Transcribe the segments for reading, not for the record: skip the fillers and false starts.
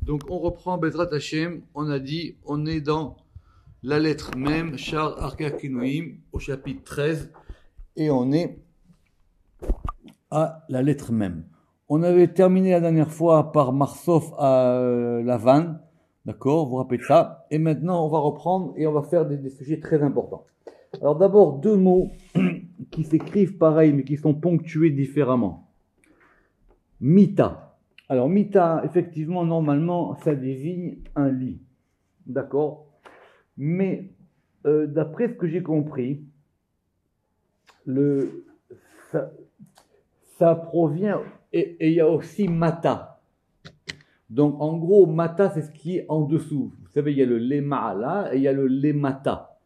Donc on reprend Bezrat Hashem, on a dit, on est dans la lettre même, Shar Arka Kinouim, au chapitre 13, et on est à la lettre même. On avait terminé la dernière fois par Marsof à Lavan, d'accord, vous vous rappelez de ça, et maintenant on va reprendre et on va faire des sujets très importants. Alors d'abord, deux mots qui s'écrivent pareil, mais qui sont ponctués différemment. Mita. Alors, mita, effectivement, normalement, ça désigne un lit. D'accord? Mais, d'après ce que j'ai compris, ça provient, et il y a aussi mata. Donc, en gros, mata, c'est ce qui est en dessous. Vous savez, il y a le lema'ala et il y a le lemata.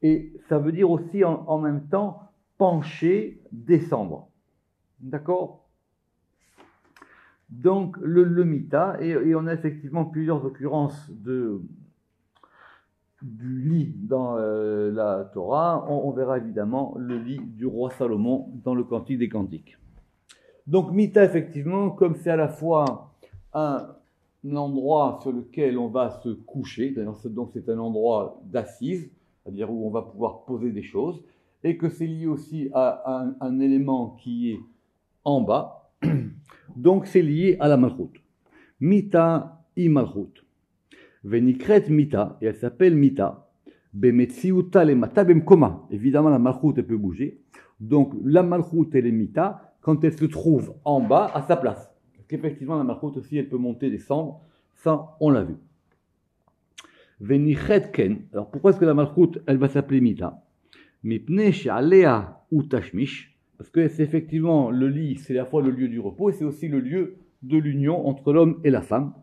Et ça veut dire aussi, en même temps, pencher, descendre. D'accord? Donc, le mita, et on a effectivement plusieurs occurrences du lit dans la Torah. On verra évidemment le lit du roi Salomon dans le Cantique des Cantiques. Donc, mita, effectivement, comme c'est à la fois un endroit sur lequel on va se coucher, donc c'est un endroit d'assise, c'est-à-dire où on va pouvoir poser des choses, et que c'est lié aussi à un élément qui est en bas. Donc c'est lié à la malchut. Mita i malchut. Venikret mita, et elle s'appelle mita. Bemetsiuta le mata bemkoma. Évidemment la malchut elle peut bouger. Donc la malchut elle est mita quand elle se trouve en bas à sa place. Parce qu'effectivement la malchut aussi elle peut monter, descendre. Ça on l'a vu. Venikret ken. Alors pourquoi est-ce que la malchut elle va s'appeler mita? Mipne she'alea utashmish. Parce que c'est effectivement le lit, c'est à la fois le lieu du repos et c'est aussi le lieu de l'union entre l'homme et la femme.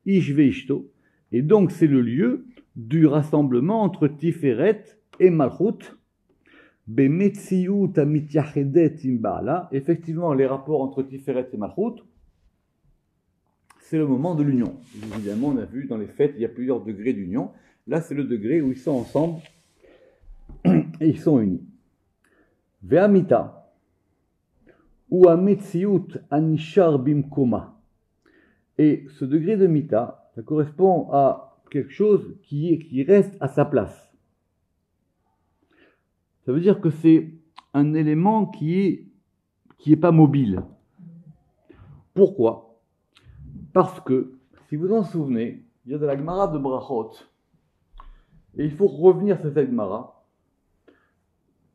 Ish veishto. Et donc c'est le lieu du rassemblement entre Tiferet et Malchut. Bemetziut amityachedet imbala. Effectivement, les rapports entre Tiferet et Malchut, c'est le moment de l'union. Évidemment, on a vu dans les fêtes, il y a plusieurs degrés d'union. Là, c'est le degré où ils sont ensemble et ils sont unis. Ve'amita. Ou à Metziut Anishar Bimkoma. Et ce degré de Mita, ça correspond à quelque chose qui reste à sa place. Ça veut dire que c'est un élément qui est pas mobile. Pourquoi? Parce que, si vous en souvenez, il y a de la Gemara de Brachot, et il faut revenir sur cette Gemara,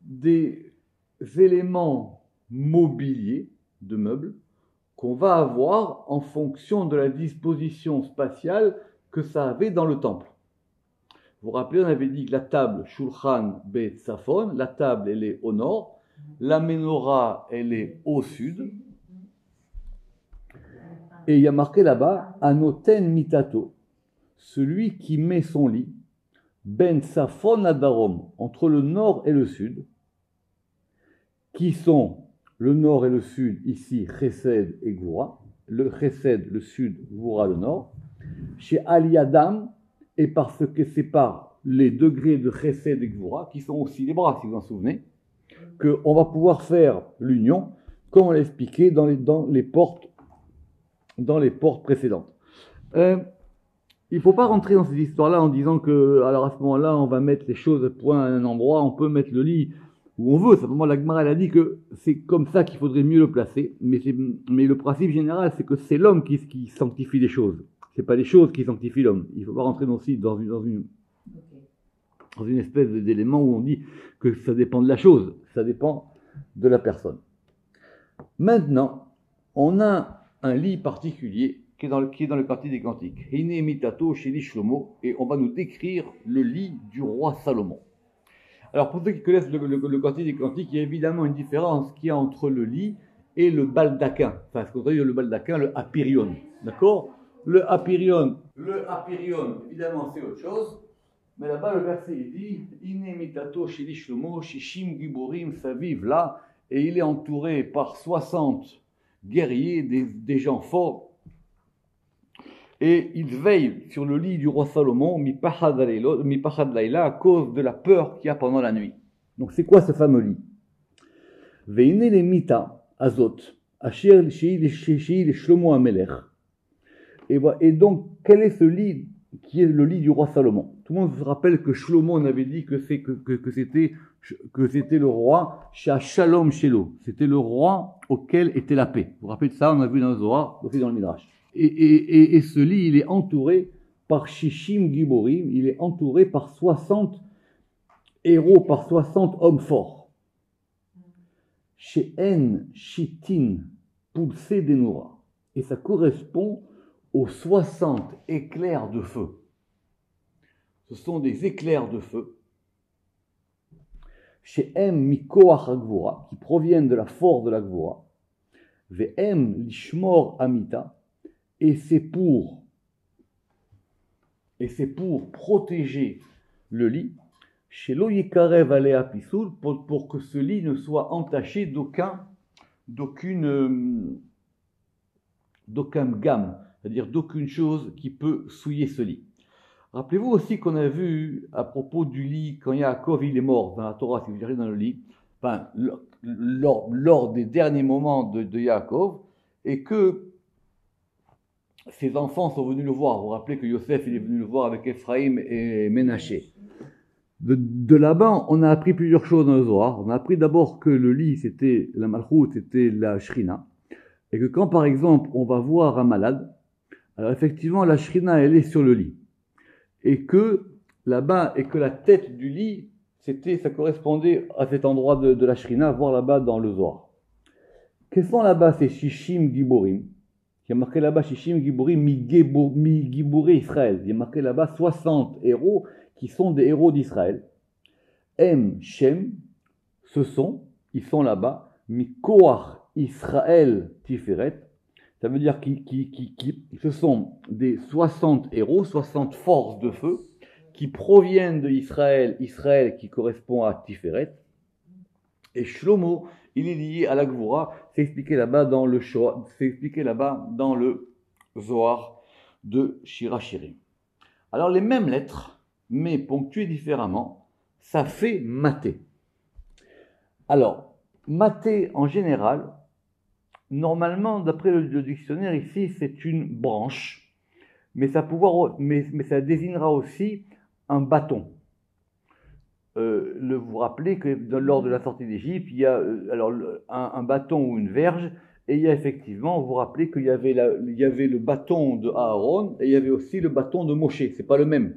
des éléments mobilier de meubles qu'on va avoir en fonction de la disposition spatiale que ça avait dans le temple. Vous vous rappelez, on avait dit que la table Shulchan Bet Safon, la table elle est au nord, la menorah elle est au sud, et il y a marqué là-bas Anoten Mitato, celui qui met son lit Ben Safon Adarom, entre le nord et le sud, qui sont le nord et le sud, ici, Chesed et Goura. Le Chesed, le sud, Goura, le nord. Chez Aliadam, et parce que c'est par les degrés de Chesed et Goura, qui sont aussi les bras, si vous en souvenez, qu'on va pouvoir faire l'union, comme on l'a expliqué dans les portes précédentes. Il ne faut pas rentrer dans cette histoire-là en disant que, alors à ce moment-là, on va mettre les choses à point à un endroit, on peut mettre le lit où on veut. Simplement, la Gemara elle a dit que c'est comme ça qu'il faudrait mieux le placer. Mais le principe général, c'est que c'est l'homme qui sanctifie les choses. C'est pas les choses qui sanctifient l'homme. Il ne faut pas rentrer aussi dans une espèce d'élément où on dit que ça dépend de la chose. Ça dépend de la personne. Maintenant, on a un lit particulier qui est dans le Cantique des Cantiques. Hine mitato sheli Shlomo, et on va nous décrire le lit du roi Salomon. Alors, pour ceux qui connaissent le Cantique des Cantiques, il y a évidemment une différence qu'il y a entre le lit et le baldaquin. Enfin, ce qu'on dit le baldaquin, le apirion. D'accord? Le apirion, évidemment, c'est autre chose. Mais là-bas, le verset, il dit Ine mitato sheli Shlomo, shishim giborim saviv là, et il est entouré par 60 guerriers, des gens forts. Et il veille sur le lit du roi Salomon, mi pachad laila, à cause de la peur qu'il y a pendant la nuit. Donc c'est quoi ce fameux lit? Veine le mita azot, asher shei le Shlomo Amelech. Et donc, quel est ce lit qui est le lit du roi Salomon? Tout le monde se rappelle que Shlomo on avait dit que c'était le roi Shalom Shelo. C'était le roi auquel était la paix. Vous vous rappelez de ça? On a vu dans le Zohar, aussi dans le Midrash. Et ce lit, il est entouré par Shishim Giborim, il est entouré par 60 héros, par 60 hommes forts. Chez En Shitin Pulsé Denora. Et ça correspond aux 60 éclairs de feu. Ce sont des éclairs de feu. Chez M Mikoach Agvora, qui proviennent de la force de la Gvora. V'M Lishmor Amita, et c'est pour protéger le lit, chez Loyekarev Alea Pisoul, pour que ce lit ne soit entaché d'aucun gamme, c'est-à-dire d'aucune chose qui peut souiller ce lit. Rappelez-vous aussi qu'on a vu à propos du lit, quand Yaakov il est mort dans la Torah, si vous regardez dans le lit, enfin, lors des derniers moments de Yaakov, et que ses enfants sont venus le voir. Vous vous rappelez que Yosef il est venu le voir avec Ephraïm et Ménaché. De là-bas, on a appris plusieurs choses dans le Zohar. On a appris d'abord que le lit, c'était la malchoute, c'était la shrina. Et que quand, par exemple, on va voir un malade, alors effectivement, la shrina, elle est sur le lit. Et que là-bas, et que la tête du lit, ça correspondait à cet endroit de la shrina, voir là-bas dans le Zohar. Quels sont là-bas ces Shishim Giborim? Il y a marqué là-bas Shishim Giborim mi Giboré Israël. Il y a marqué là-bas 60 héros qui sont des héros d'Israël. M, Shem, ils sont là-bas, Mikoach Israël Tiferet. Ça veut dire que ce sont des 60 héros, 60 forces de feu, qui proviennent de Israël qui correspond à Tiferet. Et Shlomo, il est lié à la Gvura, c'est expliqué là-bas dans le Shoah, c'est expliqué là-bas dans le Zohar de Shirachirim. Alors les mêmes lettres, mais ponctuées différemment, ça fait maté. Alors, maté en général, normalement, d'après le dictionnaire ici, c'est une branche, mais ça désignera aussi un bâton. Vous vous rappelez que lors de la sortie d'Égypte, il y a un bâton ou une verge, et il y a effectivement, vous vous rappelez qu'il y avait le bâton de Aaron, et il y avait aussi le bâton de Moshe, c'est pas le même.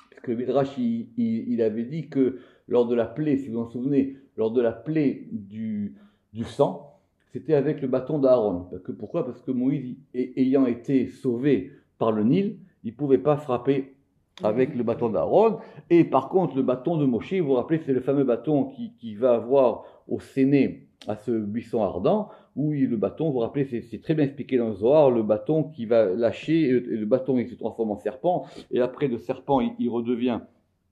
Parce que le Midrash, il avait dit que lors de la plaie, si vous vous en souvenez, lors de la plaie du sang, c'était avec le bâton d'Aaron. Pourquoi? Parce que Moïse, ayant été sauvé par le Nil, il ne pouvait pas frapper avec le bâton d'Aaron. Et par contre, le bâton de Moshe, vous vous rappelez, c'est le fameux bâton qui va avoir au Séné, à ce buisson ardent, où le bâton, vous vous rappelez, c'est très bien expliqué dans le Zohar, le bâton qui va lâcher, et le bâton il se transforme en serpent, et après le serpent, il redevient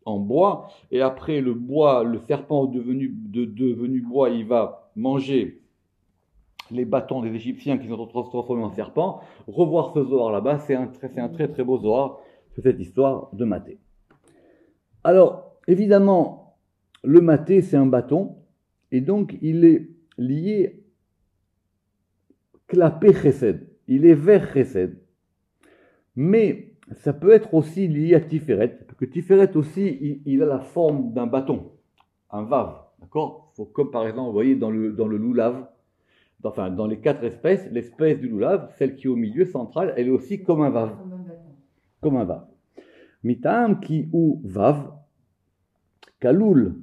en bois, et après le serpent devenu bois, il va manger les bâtons des Égyptiens qui sont transformés en serpents. Revoir ce Zohar là-bas, c'est un très très beau Zohar, cette histoire de maté. Alors, évidemment, le maté, c'est un bâton, et donc il est lié klapé chesed, il est vers chesed. Mais ça peut être aussi lié à Tiferet, parce que Tiferet aussi, il a la forme d'un bâton, un vav, d'accord? Comme par exemple, vous voyez, dans le loulav, enfin, dans les 4 espèces, l'espèce du loulav, celle qui est au milieu central, elle est aussi comme un vav. Comme un vav. Mitam ki ou vav, kaloul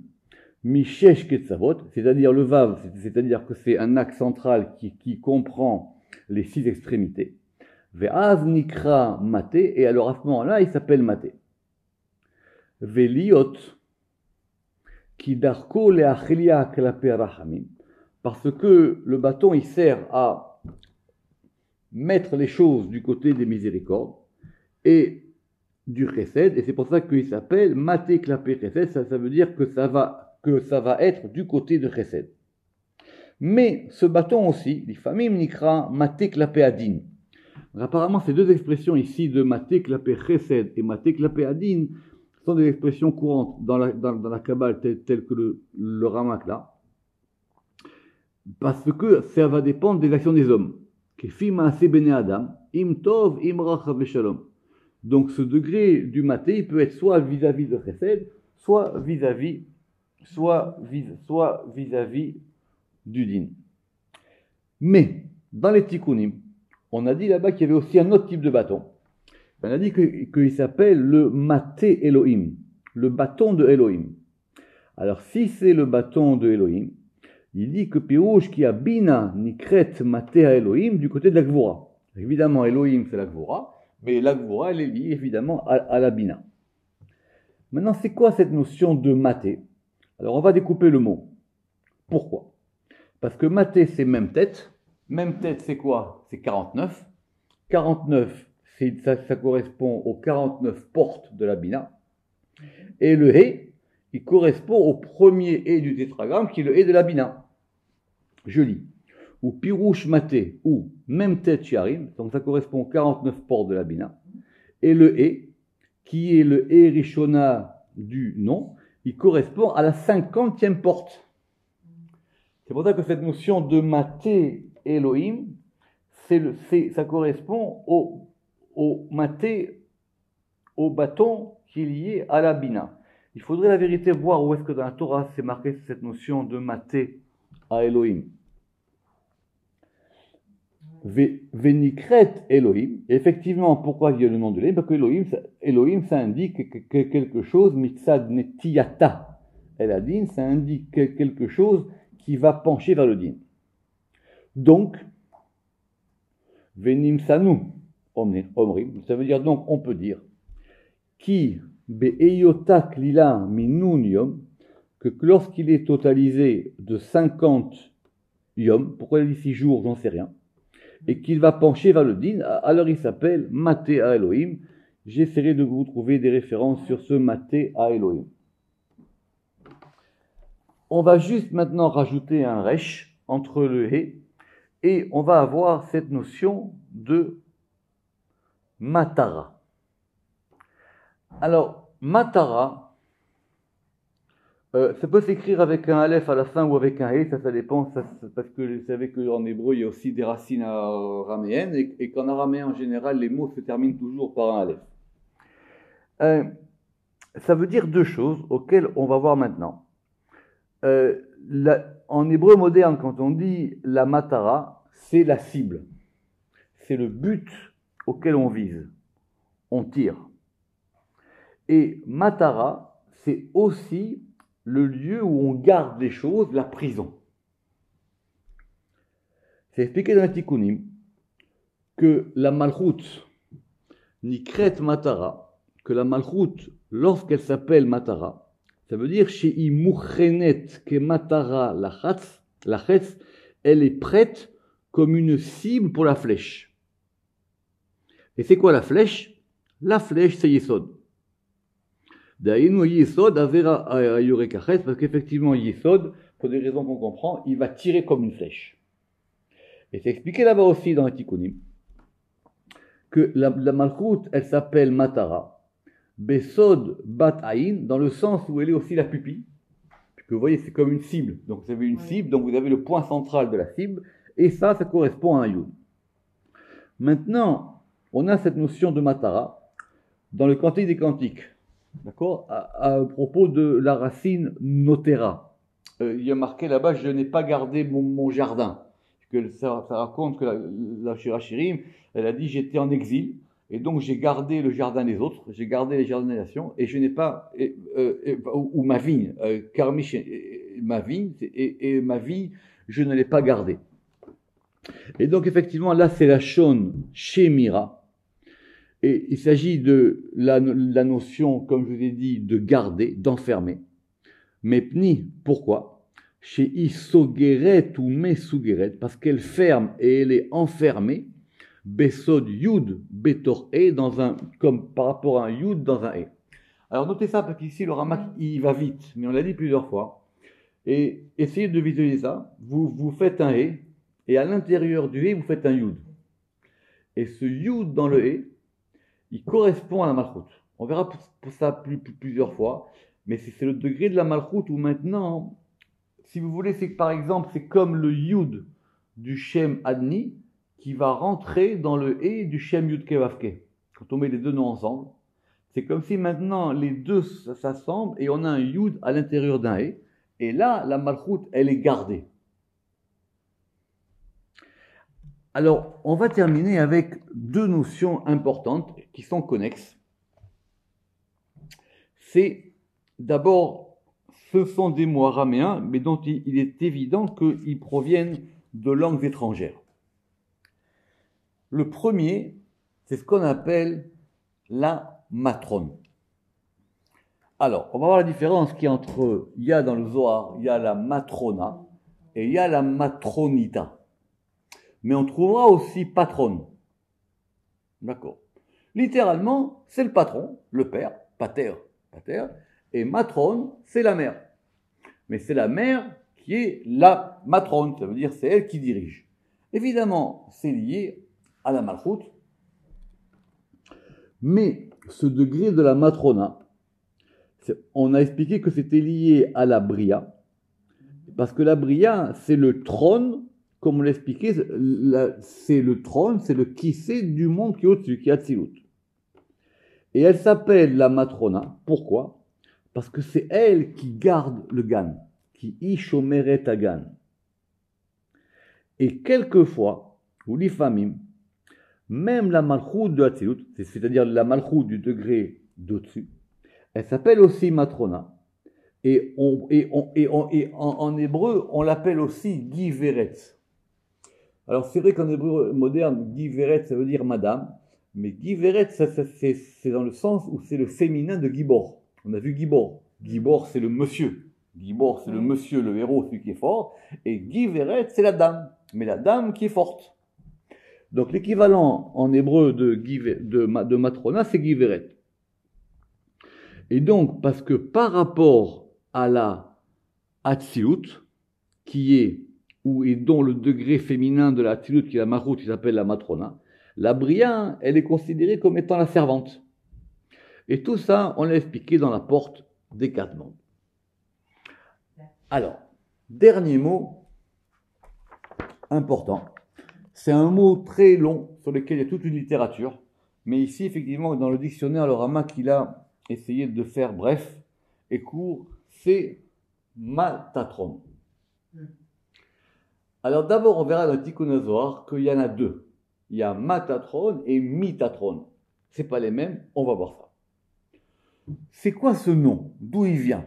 mishesh ketzavot, c'est-à-dire le vav, c'est-à-dire que c'est un axe central qui comprend les 6 extrémités. Ve'az nikra maté, et alors à ce moment-là, il s'appelle maté. Ve'liot ki darko le'achelia klape rachamim, parce que le bâton, il sert à mettre les choses du côté des miséricordes, et du chesed, et c'est pour ça qu'il s'appelle maté klapé chesed, ça veut dire que ça va être du côté de chesed. Mais ce bâton aussi, les familles nikra maté klapé adin. Apparemment, ces deux expressions ici de maté klapé chesed et maté klapé adin sont des expressions courantes dans la Kabbale telle que le Ramak là, parce que ça va dépendre des actions des hommes. Kefi maaseh bnei adam, im tov, im racha veshalom. Donc ce degré du maté, il peut être soit vis-à-vis de chesed, soit vis-à-vis du din. Mais, dans les tikkunim, on a dit là-bas qu'il y avait aussi un autre type de bâton. On a dit qu'il s'appelle le maté Elohim, le bâton de Elohim. Alors, si c'est le bâton de Elohim, il dit que Pirouche qui a bina nikret maté à Elohim du côté de la Gvura. Évidemment, Elohim c'est la Gvura, mais la Gvura elle est liée évidemment à la bina. Maintenant, c'est quoi cette notion de maté? Alors, on va découper le mot. Pourquoi? Parce que maté, c'est même tête. Même tête, c'est quoi? C'est 49. 49, ça correspond aux 49 portes de la bina. Et le hé, il correspond au premier hé du tétragramme, qui est le hé de la bina. Je lis. Ou pirouche maté, ou même tête sharim, donc ça correspond aux 49 portes de la bina. Et le hé, qui est le hé rishona du nom, il correspond à la 50e porte. C'est pour ça que cette notion de maté Elohim, ça correspond au maté, au bâton qui est lié à la bina. Il faudrait la vérité voir où est-ce que dans la Torah c'est marqué cette notion de maté à Elohim. Venikret Elohim. Et effectivement, pourquoi il y a le nom de Elohim? Parce que Elohim, ça indique quelque chose, mitzad netiyata. Eladin, ça indique quelque chose qui va pencher vers le din. Donc, venim sanu omrim, ça veut dire donc, on peut dire, qui be'eyotak lila minun yom, que lorsqu'il est totalisé de 50 yom, pourquoi il dit 6 jours, j'en sais rien, et qu'il va pencher vers le din, alors il s'appelle maté à Elohim. J'essaierai de vous trouver des références sur ce maté à Elohim. On va juste maintenant rajouter un resh entre le hé et on va avoir cette notion de matara. Alors, matara, ça peut s'écrire avec un aleph à la fin ou avec un hé, ça dépend, parce que vous savez qu'en hébreu, il y a aussi des racines araméennes et qu'en araméen, en général, les mots se terminent toujours par un aleph. Ça veut dire deux choses auxquelles on va voir maintenant. En hébreu moderne, quand on dit la matara, c'est la cible. C'est le but auquel on vise. On tire. Et matara, c'est aussi le lieu où on garde les choses, la prison. C'est expliqué dans la Tikkunim que la malchut nikret matara, que la malchut, lorsqu'elle s'appelle matara, ça veut dire chez Mouchenet ke matara la chetz, elle est prête comme une cible pour la flèche. Et c'est quoi la flèche? La flèche, c'est Yesod. D'ailleurs, Yesod avera ayurek achetz, parce qu'effectivement, Yesod, pour des raisons qu'on comprend, il va tirer comme une flèche. Et c'est expliqué là-bas aussi dans le Tikkunim que la malchut, elle s'appelle matara. Besod bat aïn, dans le sens où elle est aussi la pupille. Puisque vous voyez, c'est comme une cible. Donc vous avez une cible, donc vous avez le point central de la cible, et ça correspond à un yud. Maintenant, on a cette notion de matara dans le Cantique des Cantiques, d'accord, à propos de la racine notera. Il y a marqué là-bas, je n'ai pas gardé mon jardin. Que ça raconte que la Shirachirim, elle a dit, j'étais en exil. Et donc j'ai gardé le jardin des autres, j'ai gardé les jardins des nations, et je n'ai pas, ou ma vigne, karmish, ma vigne, et ma vie, je ne l'ai pas gardée. Et donc effectivement, là c'est la shon shemira, et il s'agit de la notion, comme je vous ai dit, de garder, d'enfermer. Mais pni, pourquoi? Chez isogeret ou mesugeret, parce qu'elle ferme et elle est enfermée. Besod Yud Betor E comme par rapport à un Yud dans un E. Alors notez ça parce qu'ici le Ramak il va vite, mais on l'a dit plusieurs fois. Et essayez de visualiser ça. Vous faites un E et à l'intérieur du E vous faites un Yud. Et ce Yud dans le E, il correspond à la Malchut. On verra pour ça plusieurs fois, mais c'est le degré de la Malchut où maintenant, si vous voulez, c'est que par exemple c'est comme le Yud du Shem Adni, qui va rentrer dans le E du Shem Yud Ke Vav Ke. Quand on met les deux noms ensemble, c'est comme si maintenant les deux s'assemblent et on a un Yud à l'intérieur d'un E. Et là, la Malchut, elle est gardée. Alors, on va terminer avec deux notions importantes qui sont connexes. C'est d'abord, ce sont des mots araméens, mais dont il est évident qu'ils proviennent de langues étrangères. Le premier, c'est ce qu'on appelle la matrone. Alors, on va voir la différence qu'il y a entre, il y a dans le Zohar, il y a la matrona et il y a la matronita. Mais on trouvera aussi patronne. D'accord. Littéralement, c'est le patron, le père, pater, et matrone, c'est la mère. Mais c'est la mère qui est la matrone, ça veut dire c'est elle qui dirige. Évidemment, c'est lié à la malchut, mais ce degré de la matrona, on a expliqué que c'était lié à la bria, parce que la bria, c'est le trône, comme on l'expliquait, c'est le trône, c'est le kissé du monde qui est au-dessus, qui est Atzilut. Et elle s'appelle la matrona. Pourquoi? Parce que c'est elle qui garde le gan, qui ishomeret agan. Et quelquefois, ou l'ifamim, même la malchut de Atzilut, c'est-à-dire la malchut du degré d'au-dessus, elle s'appelle aussi matrona. Et en hébreu, on l'appelle aussi giveret. Alors c'est vrai qu'en hébreu moderne, giveret, ça veut dire madame, mais giveret, c'est dans le sens où c'est le féminin de gibor. On a vu gibor. Gibor, c'est le monsieur. Gibor, c'est le monsieur, le héros, celui qui est fort. Et giveret, c'est la dame. Mais la dame qui est forte. Donc l'équivalent en hébreu de matrona, c'est giveret. Et donc, parce que par rapport à la Hatzilut, qui est, et dont le degré féminin de la Hatzilut, qui est la Malchut, qui s'appelle la matrona, la bria, elle est considérée comme étant la servante. Et tout ça, on l'a expliqué dans la porte des quatre mondes. Alors, dernier mot important. C'est un mot très long sur lequel il y a toute une littérature. Mais ici, effectivement, dans le dictionnaire, le Rama qu'il a essayé de faire bref et court, c'est matatron. Alors d'abord, on verra dans le Tikkun Zohar qu'il y en a deux. Il y a matatron et mitatron. C'est pas les mêmes, on va voir ça. C'est quoi ce nom? D'où il vient?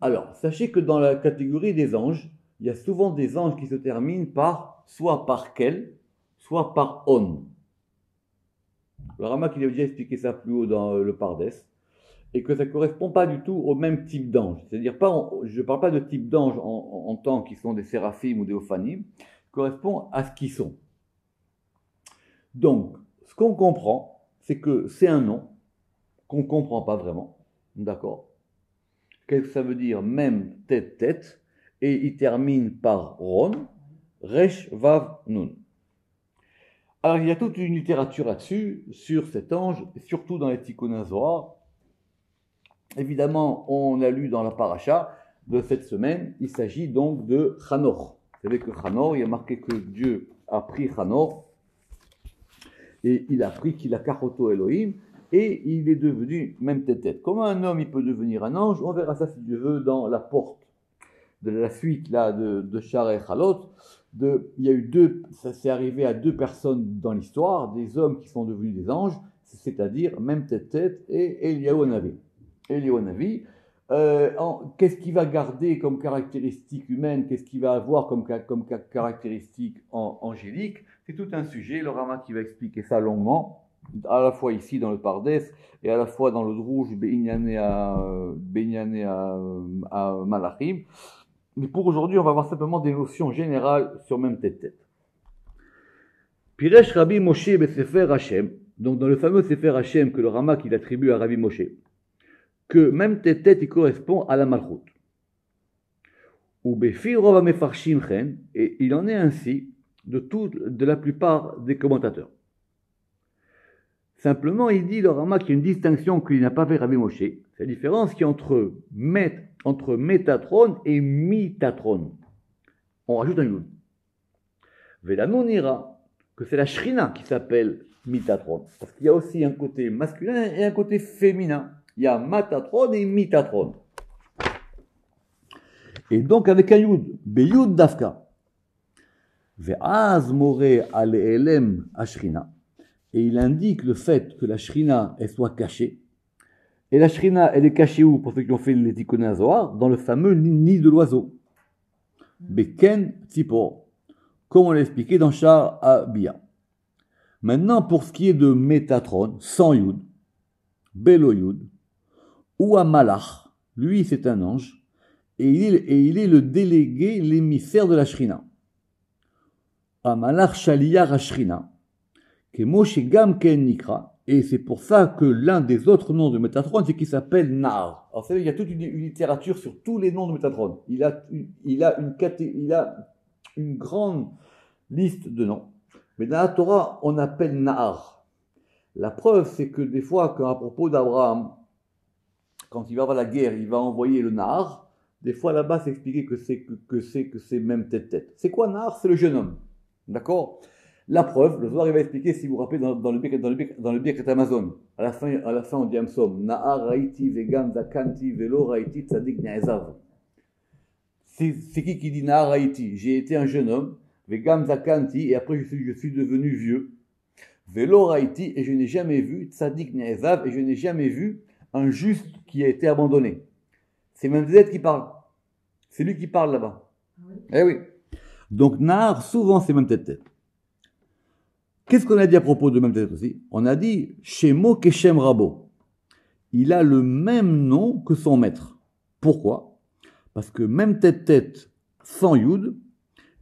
Alors, sachez que dans la catégorie des anges, il y a souvent des anges qui se terminent par soit par quel, soit par on. Le Rama qui a déjà expliqué ça plus haut dans le Pardes, et que ça ne correspond pas du tout au même type d'ange. C'est-à-dire, je ne parle pas de type d'ange en tant qu'ils sont des séraphim ou des ophanim, correspond à ce qu'ils sont. Donc, ce qu'on comprend, c'est que c'est un nom qu'on ne comprend pas vraiment, d'accord? Qu'est-ce que ça veut dire? Même tête, et il termine par ron, resh, vav, nun. Alors, il y a toute une littérature là-dessus, sur cet ange, surtout dans les Tikkun Zohar. Évidemment, on a lu dans la paracha de cette semaine, il s'agit donc de Chanor. Vous savez que Chanor, il y a marqué que Dieu a pris Chanor, et il a pris qu'il a kachoto Elohim, et il est devenu même tête. Comment un homme il peut devenir un ange? On verra ça, si Dieu veut, dans la porte de la suite là, de Shar et Chalot. Il y a eu ça s'est arrivé à deux personnes dans l'histoire, des hommes qui sont devenus des anges, c'est-à-dire même tête et Eliyahu Hanavi. Eliyahu Hanavi, qu'est-ce qu'il va garder comme caractéristique humaine, qu'est-ce qu'il va avoir comme caractéristique angélique? C'est tout un sujet, le Rama qui va expliquer ça longuement, à la fois ici dans le Pardes et à la fois dans le Drouj Beinyané à Malachim. Mais pour aujourd'hui, on va voir simplement des notions générales sur même tête. Piresh Rabbi Moshe Besefer Hashem, donc dans le fameux Sefer Hashem que le Rama qu'il attribue à Rabbi Moshe, que même tête il correspond à la Malchut. Ou Befi Rova Mefarshim Chen, et il en est ainsi de la plupart des commentateurs. Simplement, il dit, le Rama, qu'il y a une distinction qu'il n'a pas fait Rabbi Moshe. C'est la différence qui est entre Métatron et Mitatron. On rajoute un yud. Vela non ira, que c'est la Shrina qui s'appelle Mitatron. Parce qu'il y a aussi un côté masculin et un côté féminin. Il y a Matatron et Mitatron. Et donc avec un Yud, Beyud Dafka, Ve'az More Ale'elem Ashrina, et il indique le fait que la Shrina elle soit cachée. Et la Shrina elle est cachée où? Pour ceux qui ont fait les Tikkuné HaZohar, dans le fameux nid de l'oiseau. Beken Tzipor, comme on l'a expliqué dans Shar Abia. Maintenant, pour ce qui est de Métatron, sans Yud, Belo Yud, ou à Malach, lui c'est un ange, et il est le délégué, l'émissaire de la Shrina. Amalach Shaliyar Ashrina, que Moshe Gam Ken Nikra, et c'est pour ça que l'un des autres noms de Métatron, c'est qu'il s'appelle Nar. Alors vous savez, il y a toute une littérature sur tous les noms de Métatron. Il a une grande liste de noms. Mais dans la Torah, on appelle Nahar. La preuve, c'est que des fois, à propos d'Abraham, quand il va avoir la guerre, il va envoyer le Nahar. Des fois, là-bas, c'est expliqué que c'est même tête-tête. C'est quoi Nahar? C'est le jeune homme. D'accord? La preuve, le Zohar, il va expliquer, si vous vous rappelez, dans le Birkat Amazon. À la fin, on dit un psaume. Nahar Raiti Vegam Zakanti Velo Raiti Tzadik Ne'ezav. C'est qui dit Nahar Raiti? J'ai été un jeune homme. Vegam Zakanti, et après je suis devenu vieux. Velo Raiti, et je n'ai jamais vu Tzadik Ne'ezav, et je n'ai jamais vu un juste qui a été abandonné. C'est même Z qui parle. C'est lui qui parle là-bas. Oui. Eh oui. Donc, Nahar, souvent, c'est même tête. Qu'est-ce qu'on a dit à propos de même tête aussi? On a dit Shemo Keshem Rabo. Il a le même nom que son maître. Pourquoi? Parce que même tête, sans Yud,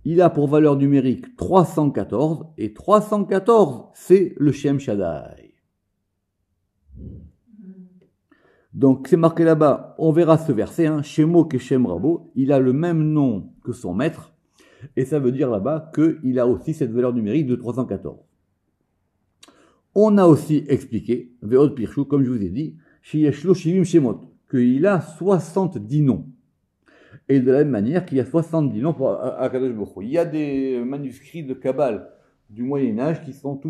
il a pour valeur numérique 314, et 314, c'est le Shem Shaddai. Donc, c'est marqué là-bas, on verra ce verset, hein, Shemo Keshem Rabo, il a le même nom que son maître, et ça veut dire là-bas qu'il a aussi cette valeur numérique de 314. On a aussi expliqué, Ve'od Pirshu, comme je vous ai dit, Sheyeshlo Shivim Shemot, qu'il a 70 noms. Et de la même manière qu'il y a 70 noms pour Akadosh Baruch Hu. Il y a des manuscrits de Kabbale du Moyen-Âge qui sont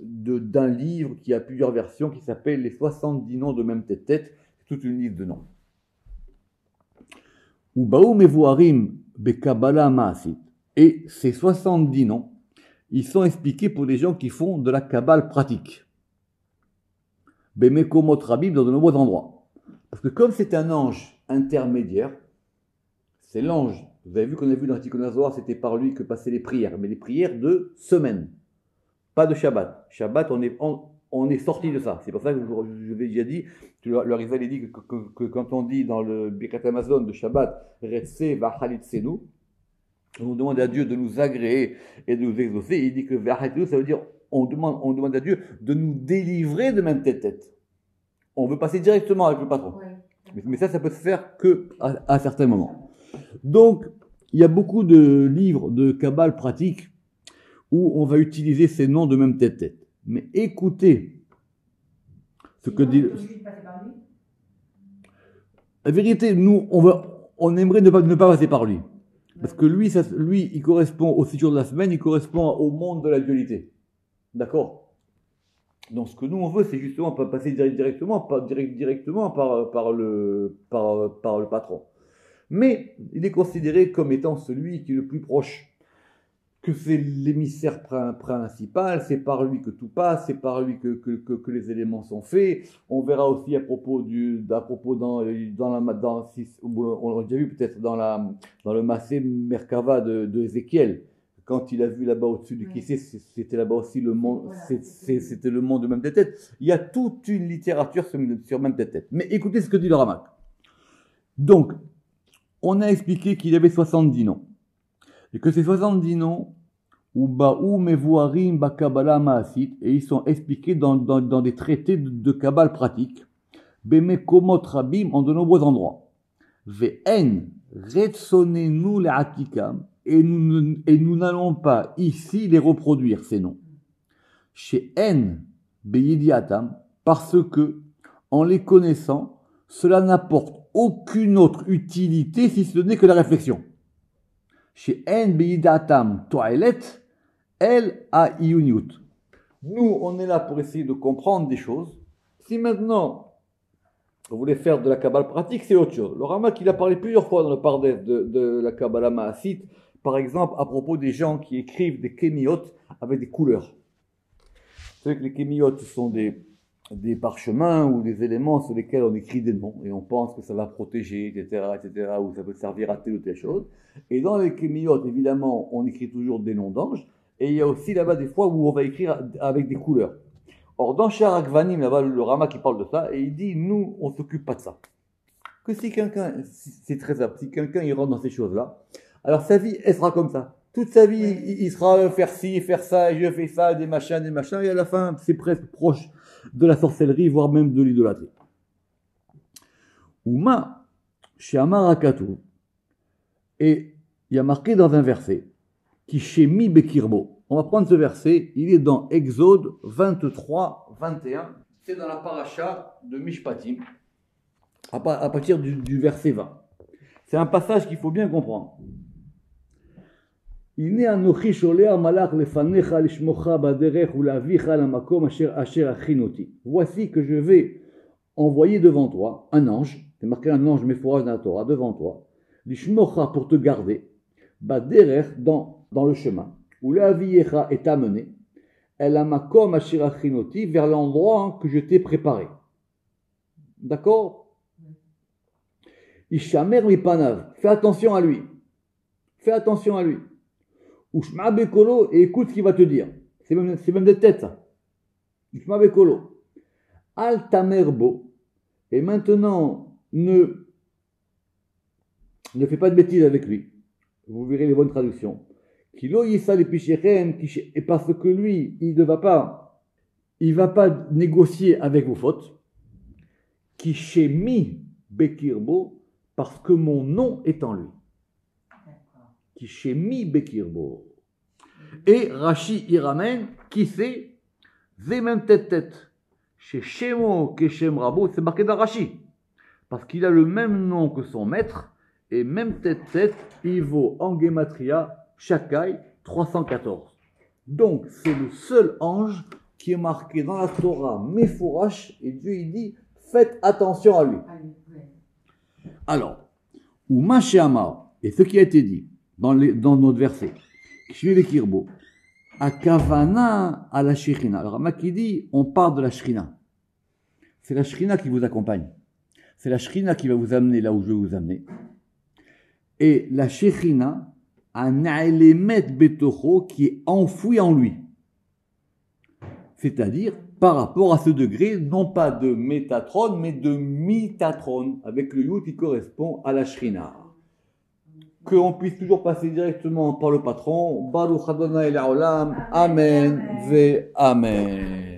d'un livre qui a plusieurs versions qui s'appelle les 70 noms de même tête, toute une liste de noms. Ou Baou Mevuarim Bekabala Maasit. Et ces 70 noms, ils sont expliqués pour les gens qui font de la Kabbale pratique. Bemekomot Rabib dans de nombreux endroits. Parce que comme c'est un ange intermédiaire, c'est l'ange. Vous avez vu qu'on a vu dans le Tikkuné HaZohar, c'était par lui que passaient les prières, mais les prières de semaine, pas de Shabbat. Shabbat, on est sorti de ça. C'est pour ça que je vous ai déjà dit, le Rizal dit que quand on dit dans le Birkat Amazon de Shabbat, Retse Vachalitzenu, on demande à Dieu de nous agréer et de nous exaucer. Il dit que Vachalitzenu, ça veut dire on demande à Dieu de nous délivrer de même tête. On veut passer directement avec le patron. Ouais. Mais ça peut se faire qu'à certains moments. Donc, il y a beaucoup de livres de Kabbale pratique où on va utiliser ces noms de même tête. Mais écoutez ce que dit... La vérité, nous, on aimerait ne pas passer par lui. Parce que lui, il correspond au 6 jours de la semaine, il correspond au monde de la dualité. D'accord? Donc, ce que nous, on veut, c'est justement pas passer directement par le patron. Mais il est considéré comme étant celui qui est le plus proche, que c'est l'émissaire principal, c'est par lui que tout passe, c'est par lui que les éléments sont faits. On verra aussi à propos on l'a déjà vu peut-être dans le Massé Merkava de Ézéchiel. Quand il a vu là-bas au-dessus du Kissé, c'était là-bas aussi le monde, c'était le monde de même tête. Il y a toute une littérature sur même tête. Mais écoutez ce que dit le Ramak. Donc, on a expliqué qu'il y avait 70 noms. Et que ces 70 noms, ou Baou Mevuarim Bakabala Maasit, et ils sont expliqués dans des traités de Kabbale pratique, Bemekomot Rabim, en de nombreux endroits. Ve'en Retsonenu Le'atikam, et nous n'allons pas ici les reproduire, ces noms. Chez En Beyidiatam, parce que, en les connaissant, cela n'apporte aucune autre utilité si ce n'est que la réflexion. Chez En Beyidatam Toilet, El a iyunyut. Nous, on est là pour essayer de comprendre des choses. Si maintenant, vous voulez faire de la Kabbale pratique, c'est autre chose. Le Ramak, il a parlé plusieurs fois dans le Pardes de la Kabbalah Maasite, par exemple, à propos des gens qui écrivent des kémiot avec des couleurs. Vous savez que les kémiot sont des parchemins ou des éléments sur lesquels on écrit des noms et on pense que ça va protéger, etc., ou ça peut servir à telle ou telle chose. Et dans les kémiot, évidemment, on écrit toujours des noms d'anges. Et il y a aussi là-bas des fois où on va écrire avec des couleurs. Or, dans Sha'ar HaGvanim, là-bas, le Rama qui parle de ça, et il dit, nous, on ne s'occupe pas de ça. Que si quelqu'un, c'est très simple, si quelqu'un il rentre dans ces choses-là, alors sa vie, elle sera comme ça. Toute sa vie, il sera faire ci, faire ça, et je fais ça, des machins, et à la fin, c'est presque proche de la sorcellerie, voire même de l'idolâtrie. Ouma, chez Amarakatu, et il y a marqué dans un verset, qui chez Mi Bekirbo. On va prendre ce verset, il est dans Exode 23, 21, c'est dans la paracha de Mishpatim, à partir du verset 20. C'est un passage qu'il faut bien comprendre. Voici que je vais envoyer devant toi un ange, c'est marqué un ange méphorage dans la Torah, devant toi, l'ishmocha pour te garder, baderech dans le chemin, où la viecha est amenée, elle a makom asher achinoti vers l'endroit que je t'ai préparé. D'accord? Ishamer mipanav, fais attention à lui. Fais attention à lui. Ushma bekolo, et écoute ce qu'il va te dire. C'est même des têtes, ça. Ushma bekolo. Al tamerbo, et maintenant, ne fais pas de bêtises avec lui. Vous verrez les bonnes traductions. Kilo yisa le pichéchem, et parce que lui, il va pas négocier avec vos fautes. Kishemi bekirbo, parce que mon nom est en lui. Kishemi bekirbo. Et Rashi y ramène, qui c'est? Zemem tête. Chez Shemo Keshem Rabo, c'est marqué dans Rashi. Parce qu'il a le même nom que son maître, et même tête, il vaut en Gematria, Shakai 314. Donc, c'est le seul ange qui est marqué dans la Torah, Mefourash, et Dieu il dit, faites attention à lui. Alors, ou Mashéama, et ce qui a été dit dans notre verset, Kishmi Kirbo, Akavana à la Shekhinah. Alors, Maki dit, on parle de la Shekhinah. C'est la Shekhinah qui vous accompagne. C'est la Shekhinah qui va vous amener là où je vais vous amener. Et la Shekhinah, un Aelemet Betocho qui est enfoui en lui. C'est-à-dire, par rapport à ce degré, non pas de Métatron, mais de Mitatron, avec le Yud qui correspond à la Shekhinah. Qu'on puisse toujours passer directement par le patron. Baruch Adonai Le'olam. Amen ve Amen.